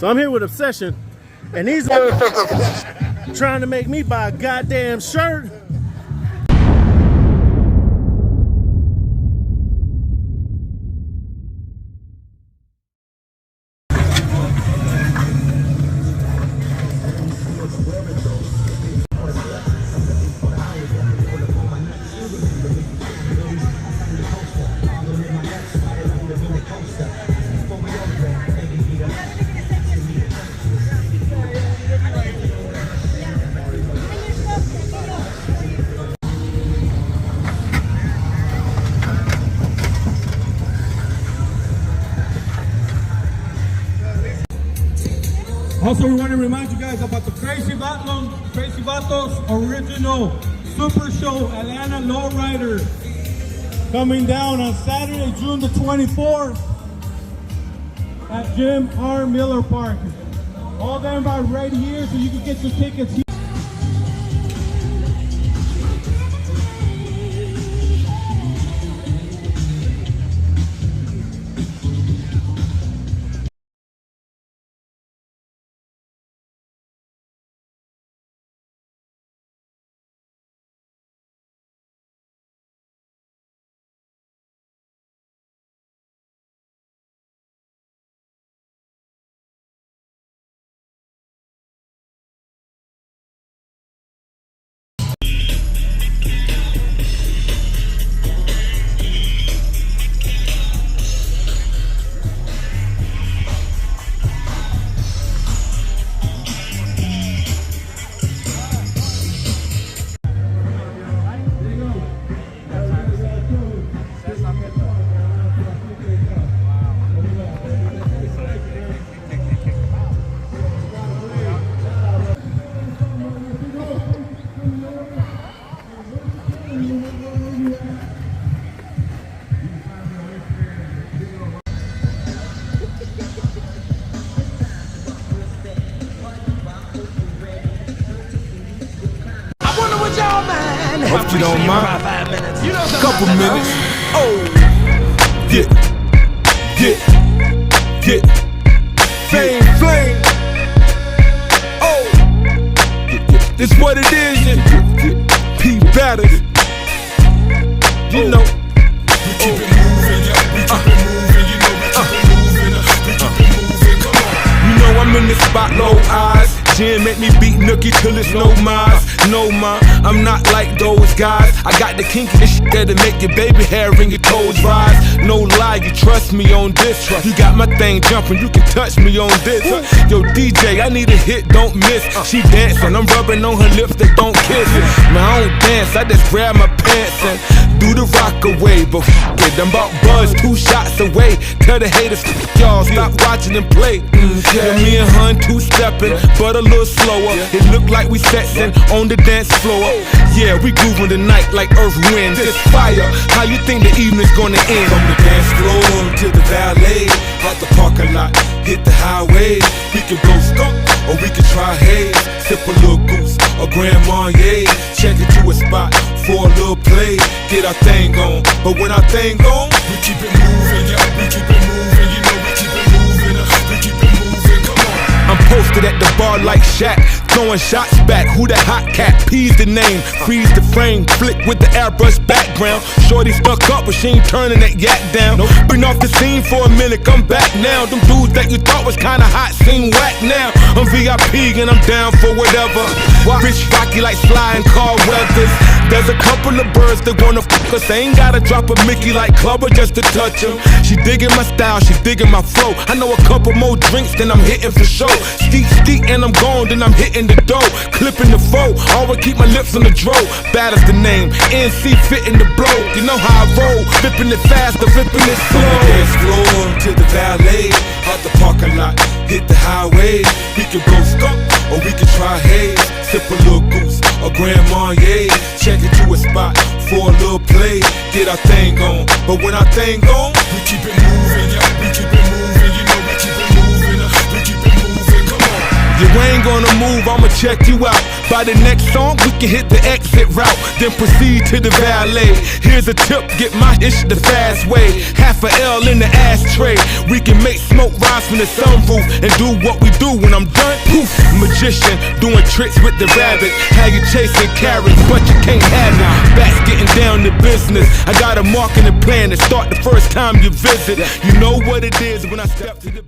So I'm here with Obsession, and these motherfuckers trying to make me buy a goddamn shirt. Also, we want to remind you guys about the Crazy Vatos original Super Show Atlanta Lowrider coming down on Saturday, June the 24th at Jim R. Miller Park. All them are right here, so you can get your tickets here. Hope you don't mind. Couple minutes. Oh, get flame. Oh, this what it is. P batters. You know. We keep it moving, yeah. We keep it moving. You know we keep it moving. We keep it moving. Come on. You know I'm in this spot, low eyes. Jim make me beat Nookie till it's no miles. No mind, I'm not like those guys. I got the kinky shit that'll make your baby hair and your toes rise. No lie, you trust me on this. You got my thing jumping, you can touch me on this. Yo DJ, I need a hit, don't miss. She dancing, I'm rubbing on her lips that don't kiss. Man, I don't dance, I just grab my pants and do the rock away. But it, I'm about buzz, 2 shots away. Tell the haters, y'all stop watching and play. Yeah, me and Hun 2-stepping, but a little slower. It look like we sexing on the dance floor. Yeah, we grooving tonight like earth, wind, just fire. How you think the evening's gonna end? From the dance floor to the valet, out the parking lot, hit the highway. We can go skunk or we can try haze. Sip a little goose or Grand Marnier. Check it to a spot for a little play. Get our thing on, but when our thing on, we keep it moving, yeah, we keep it moving. You know we keep it moving, we keep it moving. Come on. I'm posted at the bar like Shaq, throwing shots back. Who the hot cat? P's the name, freeze the frame, flick with the airbrush background. Shorty stuck up, but she ain't turning that yak down. Been off the scene for a minute, come back now. Them dudes that you thought was kinda hot seem whack now. I'm VIP and I'm down for whatever. Rich Rocky like Sly and Carl Weathers. There's a couple of birds that wanna fuck us. They ain't gotta drop a Mickey like Clubber just to touch them. She digging my style, she digging my flow. I know a couple more drinks, then I'm hitting for show. Skeet and I'm gone, then I'm hitting the dough. Clipping the foe, always keep my lips on the dro. Bad as the name, NC fitting the blow. You know how I roll, flipping it fast, or flipping it slow. From the dance floor to the valet, out the parking lot, hit the highway. We can go skunk or we can try haze. Sip a little goose or Grand Marnier. Check it to a spot for a little play. Get our thing on, but when our thing on, we keep it moving, yeah, we keep it moving. You know we keep it moving, we keep it moving. Come on. You ain't gonna move, I'ma check you out. By the next song, we can hit the exit route, then proceed to the valet. Here's a tip, get my ish the fast way. Half a L in the ashtray. We can make smoke rise from the sunroof and do what we do when I'm done. Poof, magician, doing tricks with the rabbit. How you chasing carrots, but you can't have it. Bats getting down to business. I got a marketing plan to start the first time you visit. You know what it is when I step to the